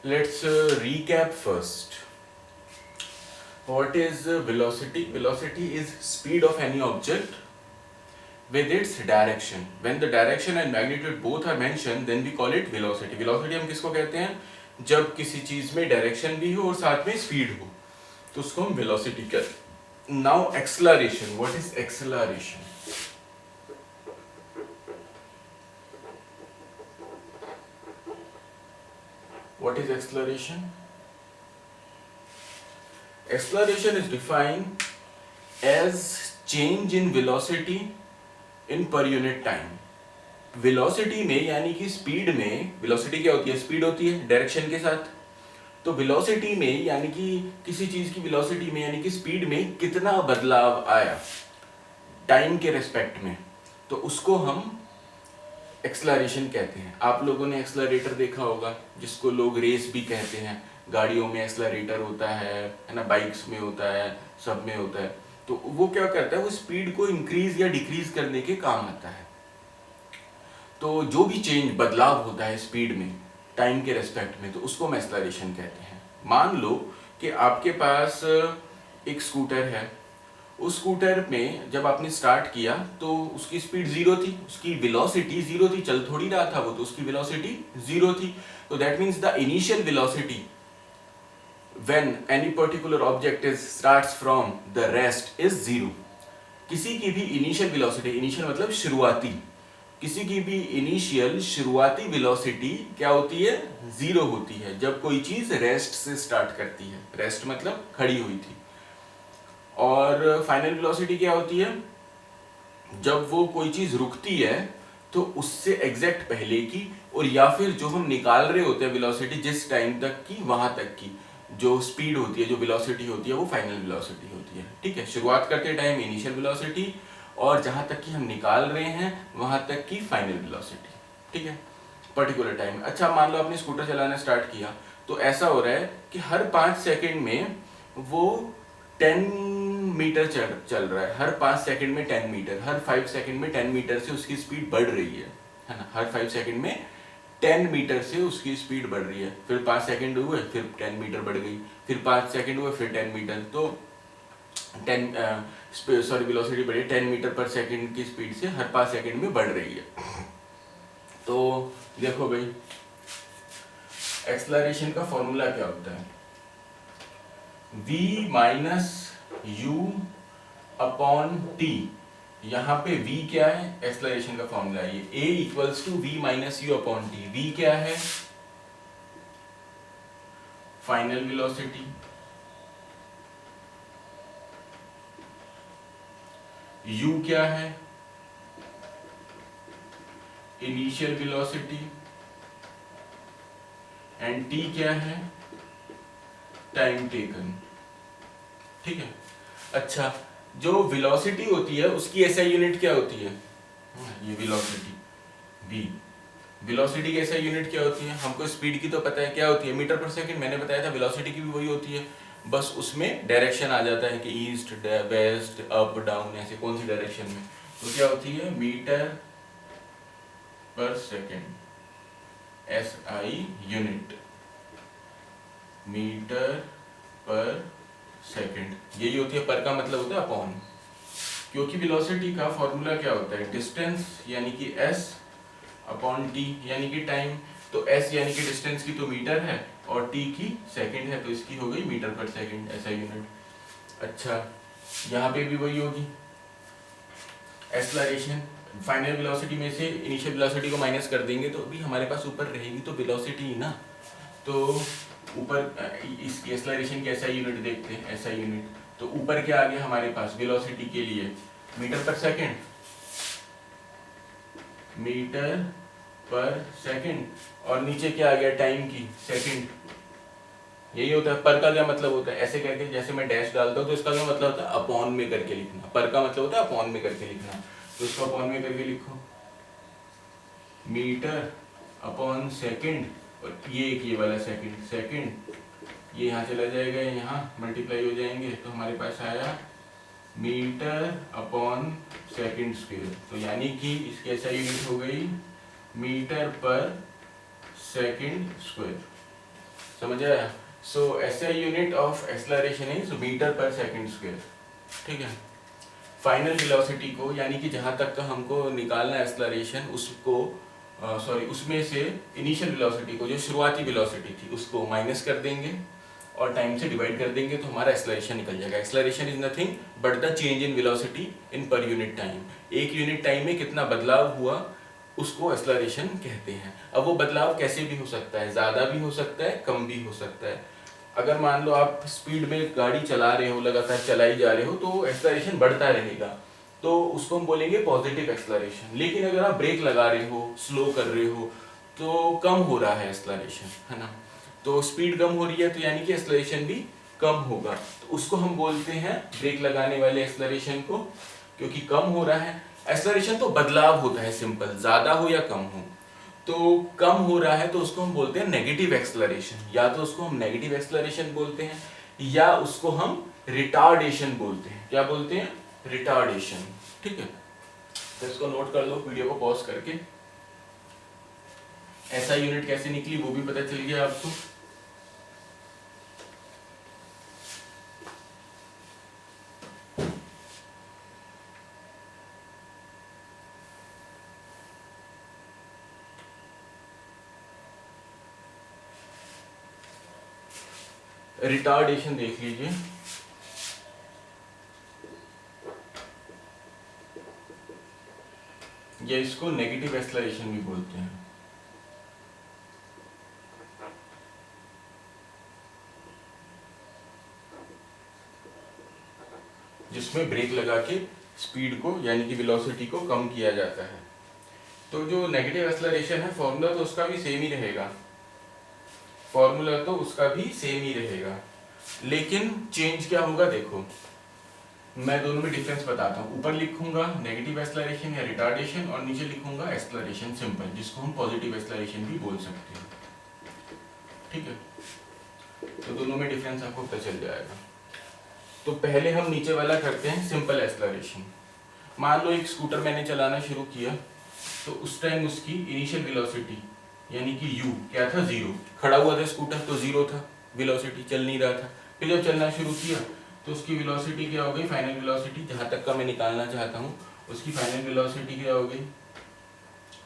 Let's recap first. What is velocity? Velocity is speed of any object with its direction. When the direction and magnitude both are mentioned, then we call it velocity. Velocity हम किसको कहते हैं? जब किसी चीज में direction भी हो और साथ में स्पीड हो, तो उसको हम वेलोसिटी कहते हैं. Now acceleration. What is acceleration? What is acceleration? Acceleration is defined as change in velocity in per unit time. Velocity में यानी कि स्पीड में, वेलोसिटी क्या होती है? स्पीड होती है डायरेक्शन के साथ. तो वेलोसिटी में यानी कि किसी चीज की वेलोसिटी में यानी कि स्पीड में कितना बदलाव आया टाइम के रेस्पेक्ट में, तो उसको हम एक्सलरेशन कहते हैं. आप लोगों ने एक्सलरेटर देखा होगा, जिसको लोग रेस भी कहते हैं. गाड़ियों में एक्सलरेटर होता है ना, बाइक्स में होता है, सब में होता है. तो वो क्या करता है? वो स्पीड को इंक्रीज या डिक्रीज करने के काम आता है. तो जो भी चेंज, बदलाव होता है स्पीड में टाइम के रेस्पेक्ट में, तो उसको हम एक्सलरेशन कहते हैं. मान लो कि आपके पास एक स्कूटर है. उस स्कूटर में जब आपने स्टार्ट किया तो उसकी स्पीड जीरो थी, उसकी वेलोसिटी जीरो थी, चल थोड़ी रहा था वो, तो उसकी वेलोसिटी जीरो थी. तो that means the initial velocity when any particular object is starts from the rest is zero. किसी की भी इनिशियल वेलोसिटी, इनिशियल मतलब शुरुआती, किसी की भी इनिशियल शुरुआती वेलोसिटी क्या होती है? जीरो होती है जब कोई चीज रेस्ट से स्टार्ट करती है. रेस्ट मतलब खड़ी हुई थी. और फाइनल वेलोसिटी क्या होती है? जब वो कोई चीज रुकती है तो उससे एग्जैक्ट पहले की, और या फिर जो हम निकाल रहे होते हैं वेलोसिटी जिस टाइम तक की, वहां तक की जो स्पीड होती है, जो वेलोसिटी होती है, वो फाइनल वेलोसिटी होती है. ठीक है, शुरुआत करते टाइम इनिशियल वेलोसिटी, और जहां तक की हम निकाल रहे हैं वहां तक की फाइनल वेलोसिटी. ठीक है, पर्टिकुलर टाइम. अच्छा, मान लो आपने स्कूटर चलाना स्टार्ट किया, तो ऐसा हो रहा है कि हर 5 सेकंड में वो 10 मीटर चल रहा है. हर 5 सेकंड में 10 मीटर, हर 5 सेकंड में 10 मीटर से उसकी स्पीड बढ़ रही है ना. हर 5 सेकंड में 10 मीटर से उसकी स्पीड बढ़ रही है. फिर 5 सेकंड हुए, फिर 10 मीटर बढ़ गई, फिर 5 सेकंड हुए, फिर 10 मीटर. तो 10 वेलोसिटी बढ़ी 10 मीटर पर सेकंड की स्पीड से हर 5 सेकंड में बढ़ रही है. तो देखो भाई, एक्सलरेशन का फॉर्मूला क्या होता है? v minus u upon T. यहाँ पे v क्या है? एक्सलरेशन का फॉर्मूला है ये, a equals to v minus u upon t. v क्या है? Final velocity. u क्या है? Initial velocity. एंड t क्या है? Time taken. ठीक है. अच्छा, जो वेलोसिटी होती है उसकी एसआई यूनिट क्या होती है? ये वेलोसिटी v. वेलोसिटी की एसआई यूनिट क्या होती है? हमको स्पीड की तो पता है क्या होती है, मीटर पर सेकंड. मैंने बताया था वेलोसिटी की भी वही होती है, बस उसमें डायरेक्शन आ जाता है कि ईस्ट, वेस्ट, अप, डाउन, ऐसे कौन सी डायरेक्शन में. तो क्या होती है? Metre per second, SI unit, metre per second. यही होती है. पर का मतलब होता है अपॉन, क्योंकि वेलोसिटी का फॉर्मूला क्या होता है? डिस्टेंस यानी कि s अपॉन t यानी कि टाइम. तो s यानी कि डिस्टेंस की तो मीटर है और t की सेकंड है, तो इसकी हो गई मीटर पर सेकंड, ऐसा यूनिट. अच्छा, यहाँ पे भी वही होगी एक्सलरेशन. फाइनल वेलोसिटी में से इनिशियल वेलोसिटी को माइनस कर देंगे तो भी हमारे पास ऊपर रहेगी तो वेलोसिटी ही ना. तो ऊपर इसकी एक्सलरेशन की एसआई यूनिट देखते हैं. एसआई यूनिट तो ऊपर क्या आ गया हमारे पास वेलोसिटी के लिए? Metre per second, metre per second. और नीचे क्या आ गया? टाइम की सेकंड. यही होता है. पर का क्या मतलब होता है? ऐसे करके जैसे मैं डैश डालता हूँ तो इसका क्या मतलब होता है? अपॉन में करके लिखना. पर का मतलब होता है अपॉन में करके लिखना. तो इसको अपॉन में करके लिखो, मीटर अपॉन सेकंड, और ये एक ये वाला सेकंड. सेकंड ये यहाँ चला जाएगा, यहाँ मल्टीप्लाई हो जाएंगे, तो हमारे पास आया मीटर अपॉन सेकंड स्क्वायर. तो यानी कि इसकी ऐसा यूनिट हो गई मीटर पर सेकंड स्क्वायर. समझ आया? So SI unit of acceleration is metre per second square. ठीक है, फाइनल वेलोसिटी को यानी कि जहाँ तक का हमको निकालना है एक्सेलरेशन, उसको उसमें से इनिशियल वेलोसिटी को, जो शुरुआती वेलोसिटी थी, उसको माइनस कर देंगे और टाइम से डिवाइड कर देंगे तो हमारा एक्सेलरेशन निकल जाएगा। Acceleration is nothing but the change in velocity इन पर यूनिट टाइम। एक यूनिट टाइम में कितना बदलाव हुआ उसको एक्सेलरेशन कहते हैं। अब वो बदलाव कैसे भी हो सकता है, ज़्यादा भी हो सकता है, कम भी हो सकता है। अगर मान लो आप स्पीड में गाड़ी चला रहे हो, लगातार चलाई जा रहे हो, तो एक्सेलरेशन बढ़ता रहेगा, तो उसको हम बोलेंगे पॉजिटिव एक्सेलरेशन। लेकिन अगर आप ब्रेक लगा रहे हो, स्लो कर रहे हो, तो कम हो रहा है एक्सेलरेशन, है ना, तो स्पीड कम हो रही है, तो यानी कि एक्सेलरेशन भी कम होगा, तो उसको हम बोलते हैं ब्रेक लगाने वाले एक्सेलरेशन को, क्योंकि कम हो रहा है। एक्सेलरेशन तो बदलाव होता है, सिंपल, ज्यादा हो या कम हो। तो कम हो रहा है तो उसको हम बोलते हैं नेगेटिव एक्सेलरेशन, या तो उसको हम नेगेटिव एक्सेलरेशन बोलते हैं या उसको हम रिटार्डेशन बोलते हैं। क्या बोलते हैं? रिटार्डेशन। ठीक है, तो इसको नोट कर लो वीडियो को पॉज करके। ऐसा यूनिट कैसे निकली वो भी पता चल गया आपको। रिटार्डेशन देख लीजिए, या इसको नेगेटिव एक्सेलरेशन भी बोलते हैं। जिसमें ब्रेक लगा के स्पीड को यानी कि वेलोसिटी को कम किया जाता है। तो जो नेगेटिव एक्सेलरेशन है, फॉर्मूला तो उसका भी सेम ही रहेगा, फॉर्मूला तो उसका भी सेम ही रहेगा, लेकिन चेंज क्या होगा देखो, मैं दोनों में डिफरेंस बताता हूँ। ऊपर लिखूंगा नेगेटिव एक्सेलरेशन या रिटार्डेशन और नीचे लिखूंगा एक्सेलरेशन सिंपल, जिसको हम पॉजिटिव एक्सेलरेशन भी बोल सकते हैं। ठीक है, तो दोनों में डिफरेंस आपको पता चल जाएगा। तो पहले हम नीचे वाला करते हैं, सिंपल एक्सेलरेशन। मान लो एक स्कूटर मैंने चलाना शुरू किया, तो उस टाइम उसकी इनिशियल वेलोसिटी यानी कि u क्या था? 0। खड़ा हुआ था स्कूटर तो 0 था, वेलोसिटी चल नहीं रहा था। फिर जब चलना शुरू किया तो उसकी वेलोसिटी क्या हो गई? फाइनल वेलोसिटी, जहाँ तक का मैं निकालना चाहता हूँ, उसकी फाइनल वेलोसिटी क्या हो गई?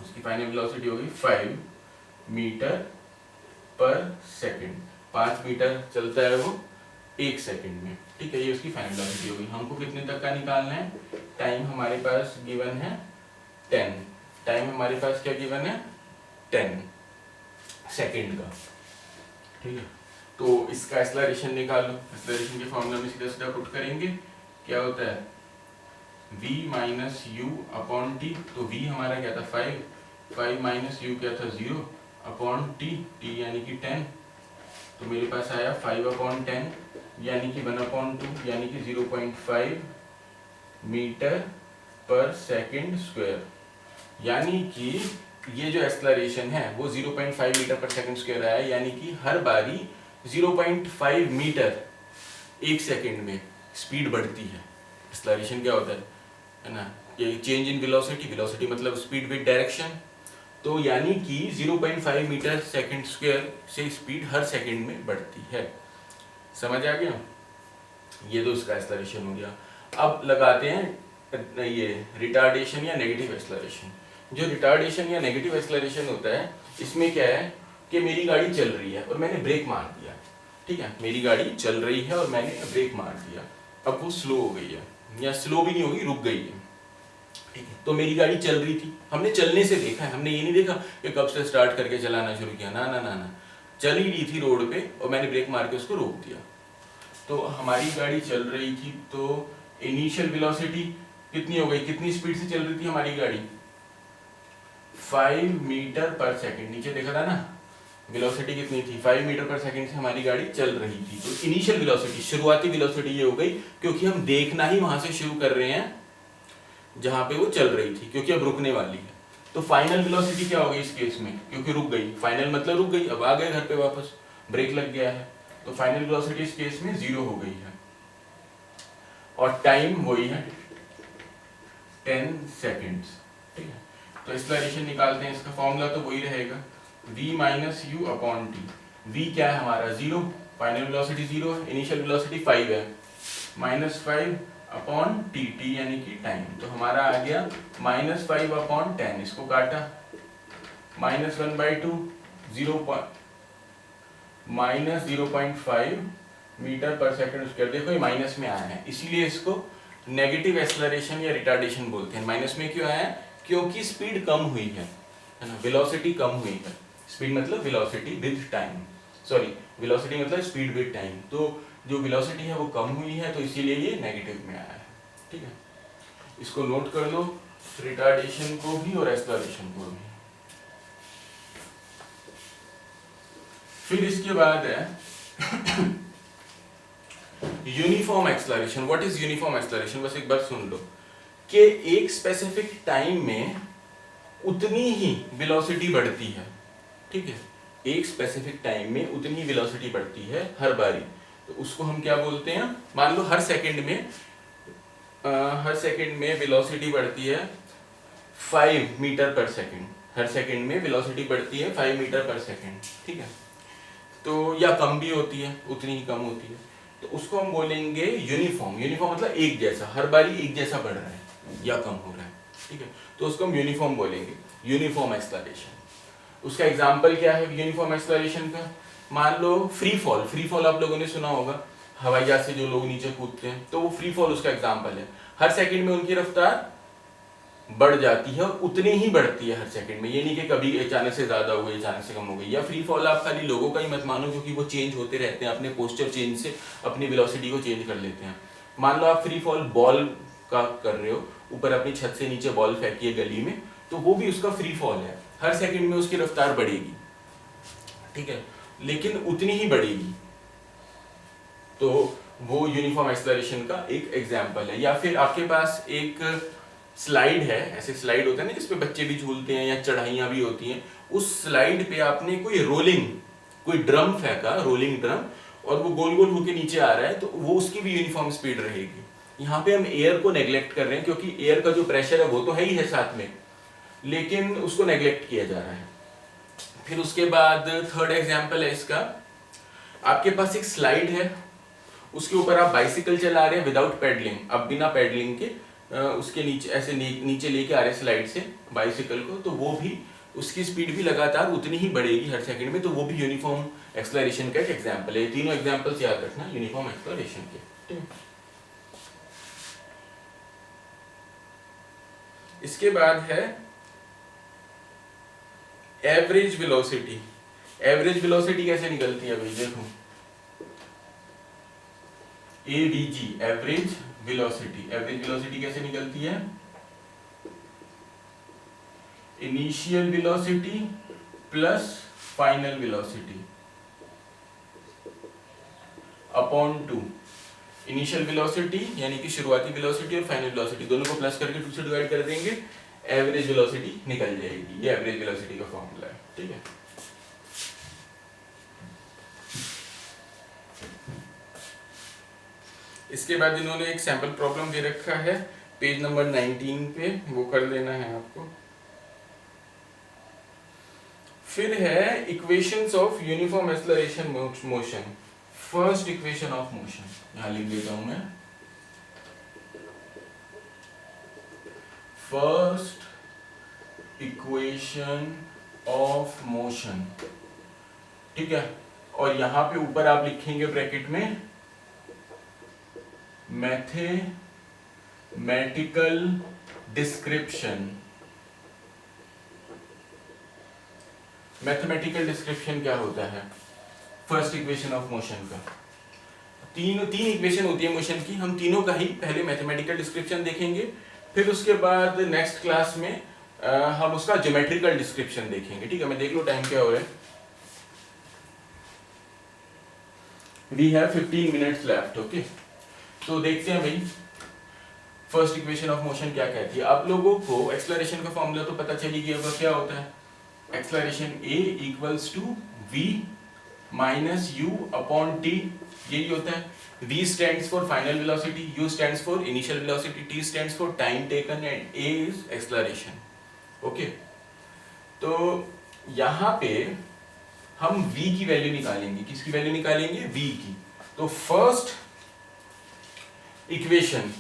उसकी फाइनल वेलोसिटी हो गई 5 मीटर पर सेकेंड। 5 मीटर चलता है वो 1 सेकेंड में। ठीक है, ये उसकी फाइनल वेलोसिटी हो गई। हमको कितने तक का निकालना है? टाइम हमारे पास गिवन है 10। टाइम हमारे पास क्या गिवन है? 10 सेकेंड का। ठीक है, तो इसका एक्सेलरेशन निकालो। एक्सेलरेशन के फॉर्मूला में सीधा सीधा पुट करेंगे, क्या होता है? v minus u upon T. तो v हमारा क्या था? 5 माइनस यू क्या था? 0 अपॉन टी, टी यानी कि 10। तो मेरे पास आया 5 अपॉन 10 यानी कि 1 अपॉन 2 यानी कि 0.5 मीटर पर सेकेंड स्क्वायर। यानी कि ये जो एक्सेलरेशन है वो 0.5 मीटर पर सेकेंड स्क्वायर आया, यानी कि हर बारी 0.5 मीटर 1 सेकेंड में स्पीड बढ़ती है। एक्सेलरेशन क्या होता है ना, ये चेंज इन वेलोसिटी, वेलोसिटी मतलब स्पीड विद डायरेक्शन। तो यानी कि 0.5 मीटर सेकेंड स्क्वायर से स्पीड हर सेकेंड में बढ़ती है। समझ आ गया? ये तो इसका एक्सेलरेशन हो गया। अब लगाते हैं ये रिटार्डेशन या नेगेटिव एक्सेलरेशन। जो रिटार्डेशन या नेगेटिव एक्सेलरेशन होता है, इसमें क्या है कि मेरी गाड़ी चल रही है और मैंने ब्रेक मार दिया। ठीक है, मेरी गाड़ी चल रही है और मैंने ब्रेक मार दिया, अब वो स्लो हो गई है, या स्लो भी नहीं होगी, रुक गई है। ठीक है, तो मेरी गाड़ी चल रही थी, हमने चलने से देखा है, हमने ये नहीं देखा कि कब से स्टार्ट करके चलाना शुरू किया, ना ना ना ना, चल ही रही थी रोड पे और मैंने ब्रेक मार के उसको रोक दिया। तो हमारी गाड़ी चल रही थी, तो इनिशियल वेलोसिटी कितनी हो गई? कितनी स्पीड से चल रही थी हमारी गाड़ी? 5 मीटर पर सेकेंड। नीचे देखा था ना, वेलोसिटी कितनी थी? 5 मीटर पर सेकेंड से हमारी गाड़ी चल रही थी। तो इनिशियल वेलोसिटी, शुरुआती वेलोसिटी ये हो गई, क्योंकि हम देखना ही वहां से शुरू कर रहे हैं जहां पे वो चल रही थी, क्योंकि अब रुकने वाली है। तो फाइनल वेलोसिटी क्या हो गई इस केस में? क्योंकि रुक गई, फाइनल मतलब रुक गई, अब आ गए घर पे वापस, ब्रेक लग गया है, तो फाइनल वेलोसिटी इस केस में 0 हो गई है। और टाइम वही है 10 सेकेंड्स। ठीक है, तो एक्सेलरेशन निकालते हैं, इसका फॉर्मूला तो वही रहेगा, v minus u upon t. v क्या है हमारा 0, फाइनल वेलोसिटी 0 है, इनिशियल वेलोसिटी 5 है, -5 अपॉन टी यानी कि टाइम। तो हमारा आ गया -5 अपॉन 10, इसको काटा, -1/2 -0.5 मीटर पर सेकंड स्क्वायर। देखो ये माइनस में आया है, इसीलिए इसको नेगेटिव एक्सेलरेशन या रिटार्डेशन बोलते हैं। माइनस में क्यों आया है? क्योंकि स्पीड कम हुई है ना, वेलोसिटी कम हुई है। स्पीड मतलब velocity with time, sorry velocity मतलब स्पीड विद टाइम। तो जो वेलोसिटी है वो कम हुई है, तो इसीलिए ये नेगेटिव में आया है। ठीक है, इसको नोट कर लो, रिटार्डेशन को भी और एक्सेलरेशन को भी। फिर इसके बाद है uniform acceleration. What is uniform acceleration? बस एक बार सुन लो कि एक स्पेसिफिक टाइम में उतनी ही वेलोसिटी बढ़ती है। ठीक है, एक स्पेसिफिक टाइम में उतनी वेलोसिटी बढ़ती है हर बारी, तो उसको हम क्या बोलते हैं? मान लो हर सेकंड में वेलोसिटी बढ़ती है 5 मीटर पर सेकंड। हर सेकंड में वेलोसिटी बढ़ती है 5 मीटर पर सेकंड। ठीक है, तो या कम भी होती है, उतनी ही कम होती है, तो उसको हम बोलेंगे यूनिफॉर्म। यूनिफॉर्म मतलब एक जैसा, हर बारी एक जैसा बढ़ रहा है या कम हो रहा है। ठीक है, तो उसको हम यूनिफॉर्म बोलेंगे, यूनिफॉर्म एक्सेलरेशन। उसका एग्जांपल क्या है यूनिफॉर्म एक्सेलरेशन का? मान लो फ्री फॉल। फ्री फॉल आप लोगों ने सुना होगा, हवाई जहाज से जो लोग नीचे कूदते हैं, तो वो फ्री फॉल उसका एग्जांपल है। हर सेकंड में उनकी रफ्तार बढ़ जाती है और उतनी ही बढ़ती है हर सेकंड में, ये नहीं कि कभी अचानक से ज्यादा हो गई, अचानक से कम हो गई। या फ्री फॉल आप खाली लोगों का ही मत मानो, क्योंकि वो चेंज होते रहते हैं, अपने पोस्चर चेंज से अपनी वेलोसिटी को चेंज कर लेते हैं। मान लो आप फ्री फॉल बॉल का कर रहे हो, ऊपर अपनी छत से नीचे बॉल फेंकी है गली में, तो वो भी उसका फ्री फॉल है। हर सेकंड में उसकी रफ्तार बढ़ेगी, ठीक है, लेकिन उतनी ही बढ़ेगी। तो वो यूनिफॉर्म एक्सेलरेशन का एक एग्जांपल है। या फिर आपके पास एक स्लाइड है, ऐसे स्लाइड होते हैं ना जिसपे बच्चे भी झूलते हैं या चढ़ाइयाँ भी होती हैं, उस स्लाइड पे आपने कोई ड्रम फेंका, रोलिंग ड्रम, और वो गोल गोल होके नीचे आ रहा है, तो वो उसकी भी यूनिफॉर्म स्पीड रहेगी। यहाँ पे हम एयर को नेग्लेक्ट कर रहे हैं, क्योंकि एयर का जो प्रेशर है वो तो है ही है साथ में, लेकिन उसको नेग्लेक्ट किया जा रहा है। फिर उसके बाद थर्ड एग्जाम्पल है इसका, आपके पास एक स्लाइड है, उसके ऊपर आप बाइसिकल चला रहे हैं विदाउट पेडलिंग, अब बिना पेडलिंग के उसके नीचे ऐसे नीचे लेके आ रहे हैं स्लाइड से बाइसिकल को, तो वो भी उसकी स्पीड भी लगातार उतनी ही बढ़ेगी हर सेकंड में, तो वो भी यूनिफॉर्म एक्सेलरेशन का एक एग्जांपल है। तीनों एग्जांपल्स याद रखना यूनिफॉर्म एक्सेलरेशन के। ठीक है, इसके बाद है एवरेज वेलोसिटी। एवरेज वेलोसिटी कैसे निकलती है भाई? देखो, AVG average velocity. Average velocity कैसे निकलती है? Initial velocity plus final velocity upon 2। Initial velocity यानी कि शुरुआती वेलोसिटी और फाइनल वेलोसिटी दोनों को प्लस करके 2 से डिवाइड कर देंगे, एवरेज वेलोसिटी निकल जाएगी। ये एवरेज वेलोसिटी का फॉर्मूला है। ठीक है, इसके बाद इन्होंने एक सैंपल प्रॉब्लम दे रखा है पेज नंबर 19 पे, वो कर लेना है आपको। फिर है equations of uniform acceleration motion. First equation of motion यहां लिख देता हूं मैं, फर्स्ट इक्वेशन ऑफ मोशन। ठीक है, और यहां पे ऊपर आप लिखेंगे ब्रैकेट में मैथमेटिकल डिस्क्रिप्शन। मैथमेटिकल डिस्क्रिप्शन क्या होता है फर्स्ट इक्वेशन ऑफ मोशन का? तीन इक्वेशन होती है मोशन की, हम तीनों का ही पहले मैथमेटिकल डिस्क्रिप्शन देखेंगे, फिर उसके बाद नेक्स्ट क्लास में हम उसका ज्योमेट्रिकल डिस्क्रिप्शन देखेंगे। ठीक है, मैं देख लो टाइम क्या हो रहा है, we have 15 minutes left. Okay, तो देखते हैं भाई फर्स्ट इक्वेशन ऑफ मोशन क्या कहती है। आप लोगों को एक्सेलरेशन का फॉर्मूला तो पता चली गया होगा, क्या होता है? Acceleration a equals to v minus u upon t, यही होता है। v stands for final velocity, u stands for initial velocity, t stands for time taken and a is acceleration. Okay, तो यहाँ पे हम v की वैल्यू निकालेंगे। किसकी वैल्यू निकालेंगे? v की। तो first equation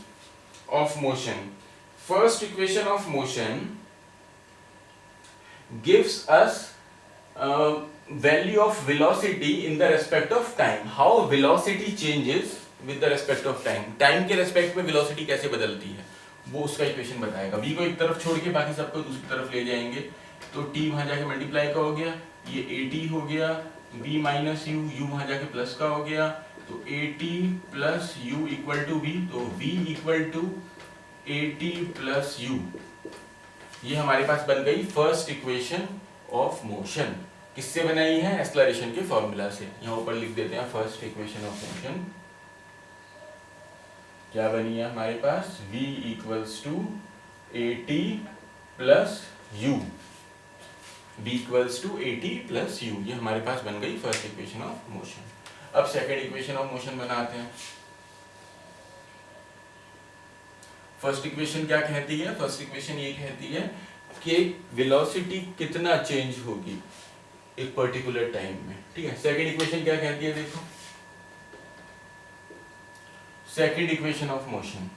of motion gives us value of velocity in the respect of time. How velocity changes with the respect of time. Time के रेस्पेक्ट में वेलोसिटी कैसे बदलती है वो उसका इक्वेशन बताएगा। v को एक तरफ छोड़ के बाकी सबको दूसरी तरफ ले जाएंगे, तो t वहां जाके मल्टीप्लाई का हो गया, ये at हो गया, v माइनस u, u वहां जाके प्लस का हो गया, तो at plus u equal to v, तो v equal to at plus u। ये हमारे पास बन गई फर्स्ट इक्वेशन ऑफ मोशन। किससे बनाई है? एक्सेलरेशन के फॉर्मूला से। यहां ऊपर लिख देते हैं फर्स्ट इक्वेशन ऑफ मोशन क्या बनी है हमारे पास? v equals to at plus u, v equals to at plus u। ये हमारे पास बन गई फर्स्ट इक्वेशन ऑफ मोशन। अब सेकेंड इक्वेशन ऑफ मोशन बनाते हैं। फर्स्ट इक्वेशन क्या कहती है? फर्स्ट इक्वेशन ये कहती है कि वेलोसिटी कितना चेंज होगी एक पर्टिकुलर टाइम में, ठीक है। सेकंड इक्वेशन क्या कहती है? देखो, second equation of motion.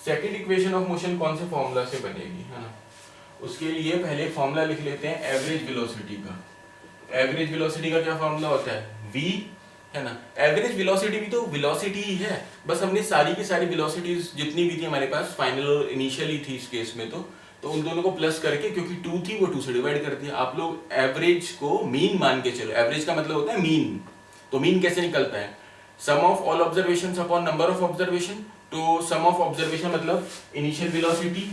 Second equation of motion कौन से फॉर्मूला से बनेगी, है ना? उसके लिए पहले फॉर्मूला लिख लेते हैं एवरेज वेलोसिटी का। एवरेज वेलोसिटी का क्या फॉर्मूला होता है? v, है ना। एवरेज वेलोसिटी भी तो वेलोसिटी ही है, बस हमने सारी की सारी वेलोसिटीज जितनी भी थी हमारे पास फाइनल और इनिशियली थी इस केस में, तो उन दोनों को प्लस करके, क्योंकि 2 थी वो 2 से डिवाइड कर दिया। आप लोग एवरेज को मीन मान के चलो। एवरेज का मतलब होता है मीन। तो मीन कैसे निकलता है? Sum of all observations upon number of observation. तो सम ऑफ ऑब्जर्वेशन मतलब इनिशियल वेलोसिटी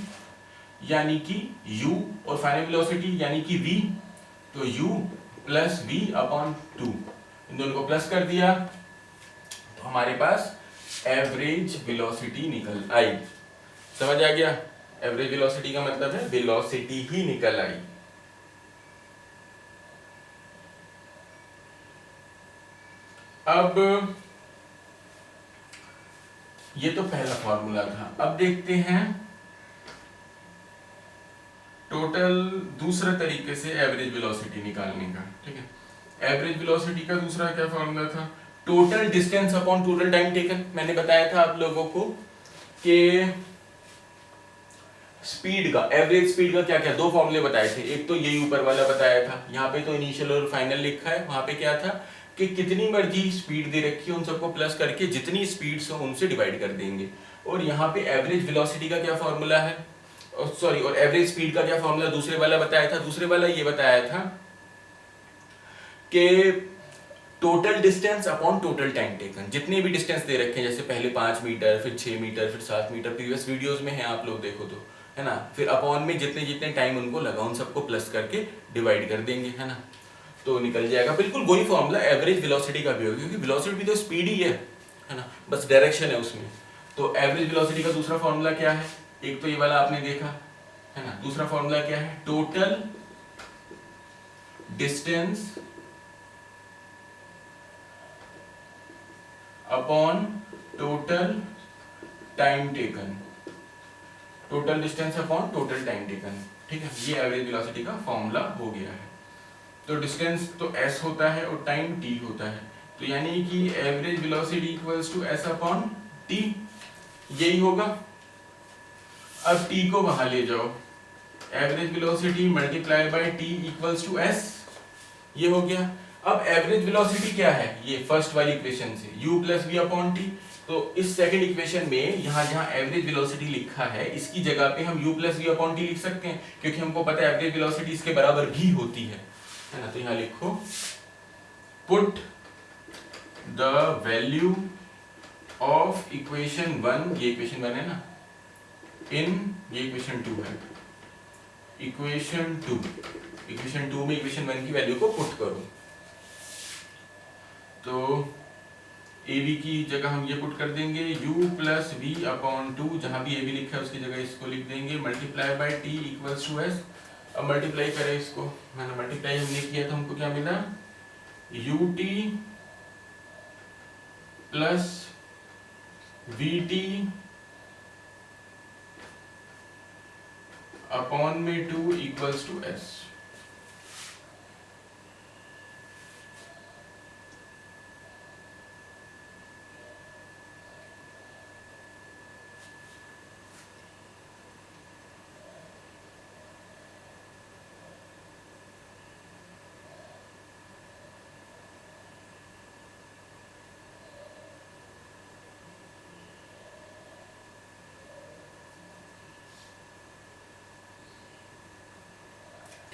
यानी कि u और फाइनल वेलोसिटी यानी कि v, तो u प्लस v अपॉन 2, इन दोनों को प्लस कर दिया तो हमारे पास एवरेज वेलोसिटी निकल आई। समझ आ गया? एवरेज वेलोसिटी का मतलब है वेलोसिटी ही निकल आई। अब ये तो पहला फॉर्मूला था। अब देखते हैं टोटल दूसरा तरीके से एवरेज वेलोसिटी निकालने का, ठीक है। एवरेज वेलोसिटी का दूसरा क्या फॉर्मूला था? Total distance upon total time taken. मैंने बताया था आप लोगों को कि स्पीड का, एवरेज स्पीड का क्या क्या दो फॉर्मूले बताए थे। एक तो यही ऊपर वाला बताया था, यहाँ पे तो इनिशियल और फाइनल लिखा है, वहां पे क्या था कि कितनी मर्जी स्पीड दे रखी है उन सबको प्लस करके जितनी स्पीड्स हो उनसे डिवाइड कर देंगे। और यहाँ पे एवरेज वेलोसिटी का क्या फॉर्मूला है, सॉरी, और एवरेज स्पीड का क्या फॉर्मूला दूसरे वाला बताया था। दूसरे वाला ये बताया था कि total distance upon total time taken. जितने भी डिस्टेंस दे रखे हैं, जैसे पहले 5 मीटर, फिर 6 मीटर, फिर 7 मीटर, प्रीवियस वीडियोस में है, आप लोग देखो तो, है ना। फिर अपॉन में जितने जितने टाइम उनको लगा उन सबको प्लस करके डिवाइड कर देंगे, है ना, तो निकल जाएगा। बिल्कुल वही फॉर्मूला एवरेज वेलोसिटी का भी होगा, क्योंकि वेलोसिटी भी तो स्पीड ही है ना, बस डायरेक्शन है उसमें। तो एवरेज वेलोसिटी का दूसरा फॉर्मूला क्या है? एक तो ये वाला आपने देखा, है ना। दूसरा फॉर्मूला क्या है? Total distance upon total time taken. Total distance upon total time taken, ठीक है। ये एवरेज वेलोसिटी का फॉर्मूला हो गया है। तो डिस्टेंस तो s होता है और टाइम t होता है, तो यानी कि average velocity equals to s upon t, यही होगा। अब t को वहां ले जाओ, average velocity multiply by t equals to s, ये हो गया। अब एवरेज वेलोसिटी क्या है? ये फर्स्ट वाली इक्वेशन से u plus v upon t। तो इस सेकंड इक्वेशन में यहाँ जहाँ एवरेज वेलोसिटी लिखा है इसकी जगह पे हम u plus v upon t लिख सकते हैं, क्योंकि हमको पता है एवरेज वेलोसिटी इसके बराबर भी होती है ना। तो यहाँ लिखो put the value of equation 1, ये इक्वेशन 1 है ना, इन, ये इक्वेशन 2 है, इक्वेशन 2 में इक्वेशन 1 की वैल्यू को पुट करो। तो ab की जगह हम ये पुट कर देंगे u प्लस v अपॉन 2, जहां भी ab लिखा है उसकी जगह इसको लिख देंगे, multiply by t equals to s। अब मल्टीप्लाई करें इसको, मैंने मल्टीप्लाई हमने किया तो हमको क्या मिला? ut प्लस vt अपॉन में 2 इक्वल्स टू s।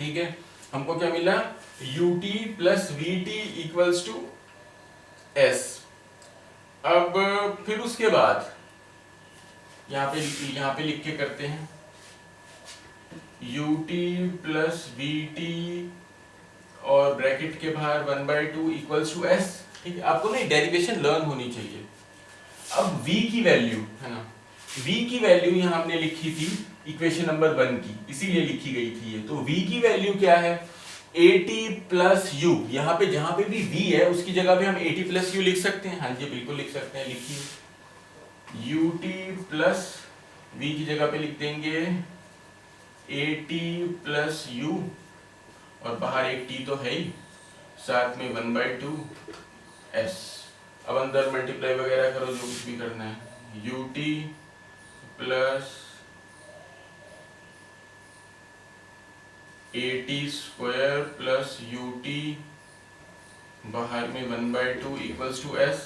ठीक है, हमको क्या मिला, ut plus vt equals to s। अब फिर उसके बाद यहाँ पे लिख के करते हैं, ut प्लस vt और ब्रैकेट के बाहर 1/2 इक्वल्स टू s। ठीक है, आपको ना डेरिवेशन लर्न होनी चाहिए। अब v की वैल्यू है ना, v की वैल्यू यहाँ हमने लिखी थी इक्वेशन नंबर 1 की, इसीलिए लिखी गई थी ये। तो v की वैल्यू क्या है, at प्लस u। यहाँ पे जहां पे भी v है उसकी जगह पे हम at प्लस u लिख सकते हैं। हाँ जी बिल्कुल लिख सकते हैं, लिखिए ut प्लस v की जगह पे लिख देंगे at प्लस u, और बाहर एक t तो है ही, साथ में 1/2 s। अब अंदर मल्टीप्लाई वगैरह करो, जो कुछ भी करना है, ut plus at square plus ut, बाहर में 1/2 equals to s,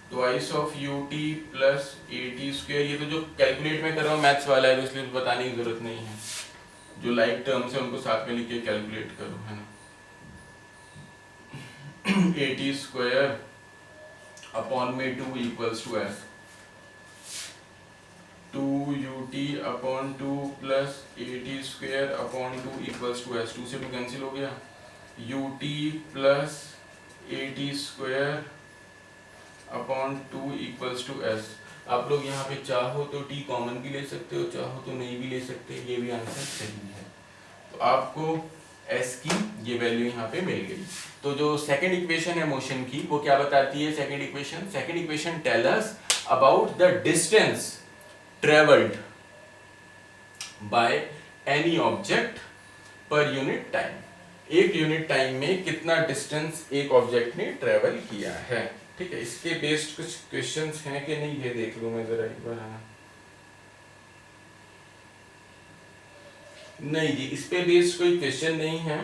twice of ut plus at square. ये तो जो कैलकुलेट में कर रहा हूँ मैथ्स वाला है, तो इसलिए बताने की जरूरत नहीं है। जो लाइक टर्म्स है उनको साथ में लिख के कैलकुलेट करो, है ना। at स्क्वायर अपॉन में 2 equals to s, 2ut upon 2 plus at square upon 2 equals to s। 2 से 2 कैंसिल हो गया, ut plus at square upon 2 equals to s। आप लोग यहाँ पे चाहो तो t कॉमन भी ले सकते हो, चाहो तो नहीं भी ले सकते, ये भी आंसर सही है। तो आपको s की ये वैल्यू यहाँ पे मिल गई। तो जो सेकंड इक्वेशन है मोशन की, वो क्या बताती है second equation? Second equation tell us about the distance travelled by any object per unit time. एक यूनिट टाइम में कितना डिस्टेंस एक ऑब्जेक्ट ने ट्रेवल किया है। ठीक है, इसके बेस्ड कुछ क्वेश्चंस हैं कि नहीं, ये देख लूं मैं जरा एक बार। नहीं जी, इस पे बेस्ड कोई क्वेश्चन नहीं है,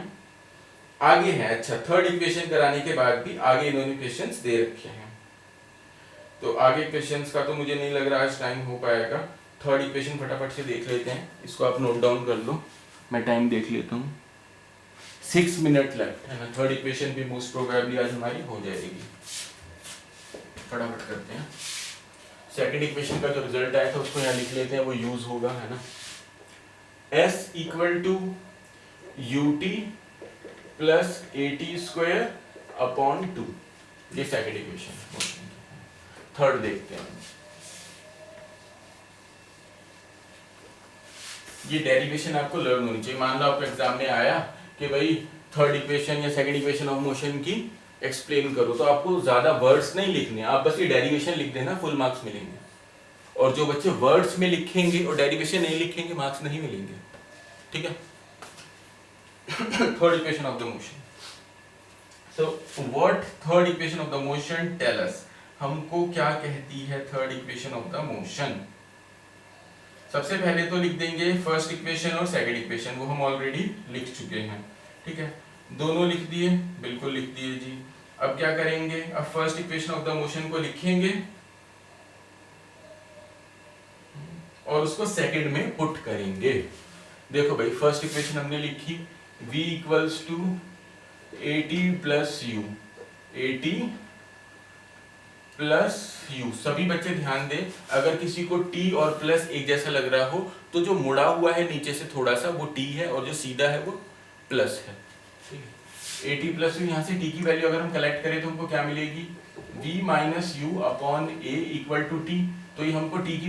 आगे है। अच्छा, थर्ड इक्वेशन कराने के बाद भी आगे इन्होंने क्वेश्चंस दे रखे हैं, तो आगे क्वेश्चंस का तो मुझे नहीं लग रहा आज टाइम हो पाएगा। थर्ड इक्वेशन फटाफट से देख लेते हैं, इसको आप नोट डाउन कर लो, मैं टाइम देख लेता हूँ। 6 मिनट लेफ्ट है ना। थर्ड इक्वेशन भी मोस्ट प्रोबेबली आज हमारी हो जाएगी, फटाफट करते हैं। सेकंड इक्वेशन का जो रिजल्ट आया था उसको यहाँ लिख लेते हैं, वो यूज होगा, है ना। s equal to ut plus at square upon 2, ये सेकंड इक्वेशन। थर्ड देखते हैं, ये डेरिवेशन आपको लर्न होनी चाहिए। मान लो आपको एग्जाम में आया कि भाई थर्ड इक्वेशन या सेकंड इक्वेशन ऑफ मोशन की एक्सप्लेन करो, तो आपको ज्यादा वर्ड्स नहीं लिखने, आप बस ये डेरिवेशन लिख देना, फुल मार्क्स मिलेंगे। और जो बच्चे वर्ड्स में लिखेंगे और डेरिवेशन नहीं लिखेंगे, मार्क्स नहीं मिलेंगे। ठीक है। Third equation of the motion. So what third equation of the motion tell us, हमको क्या कहती है third equation of the motion? सबसे पहले तो लिख देंगे फर्स्ट इक्वेशन और सेकंड इक्वेशन, वो हम ऑलरेडी लिख चुके हैं। ठीक है, दोनों लिख दिए, बिल्कुल लिख दिए जी। अब क्या करेंगे, अब first equation of the motion को लिखेंगे और उसको सेकंड में पुट करेंगे। देखो भाई, फर्स्ट इक्वेशन हमने लिखी v equals to at plus u, at plus u। सभी बच्चे ध्यान दें, अगर किसी को t और प्लस एक जैसा लग रहा हो तो जो मुड़ा हुआ है नीचे से थोड़ा सा वो t है, और जो सीधा है वो प्लस है। ठीक है, at प्लस u, यहाँ से t की वैल्यू अगर हम कलेक्ट करें तो हमको क्या मिलेगी, v minus u upon a equal to t। तो ये हमको t की